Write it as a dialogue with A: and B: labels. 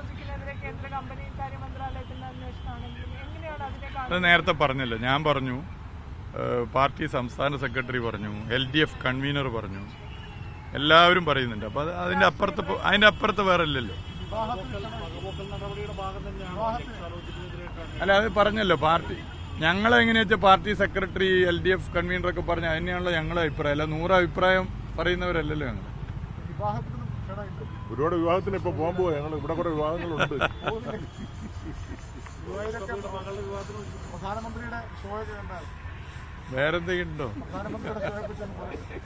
A: ലോജിക്കിനെതിരെ കേന്ദ്ര കമ്പനി കാര്യ മന്ത്രാലയത്തിന്റെ അന്വേഷണമാണെങ്കിലും എങ്ങനെയാണ് അതിനെ കാണുന്നത്?
B: അത് നേരത്തെ പറഞ്ഞല്ലോ, ഞാൻ പറഞ്ഞു, പാർട്ടി സംസ്ഥാന സെക്രട്ടറി പറഞ്ഞു, LDF കൺവീനർ പറഞ്ഞു, എല്ലാവരും പറയുന്നുണ്ട്. അപ്പൊ അതിന്റെ അപ്പുറത്ത് വേറെ ഇല്ലല്ലോ. അല്ല, അത് പറഞ്ഞല്ലോ പാർട്ടി. ഞങ്ങളെങ്ങനെയാ വെച്ചാൽ പാർട്ടി സെക്രട്ടറി LDF കൺവീനറൊക്കെ പറഞ്ഞ അതിനെയാണല്ലോ ഞങ്ങളുടെ അഭിപ്രായം. അല്ല 100 അഭിപ്രായം പറയുന്നവരല്ലല്ലോ ഞങ്ങൾ.
C: ഒരുപാട് വിവാഹത്തിന് ഇപ്പൊ പോകാൻ പോവാ. ഞങ്ങൾ ഇവിടെ കുറെ വിവാഹങ്ങളുണ്ട്.
D: പ്രധാനമന്ത്രിയുടെ ഷോയൊക്കെ കണ്ടാൽ
B: വേറെന്തെങ്കിലും ഉണ്ടോ?
D: പ്രധാനമന്ത്രിയുടെ ഷോയെ പറ്റി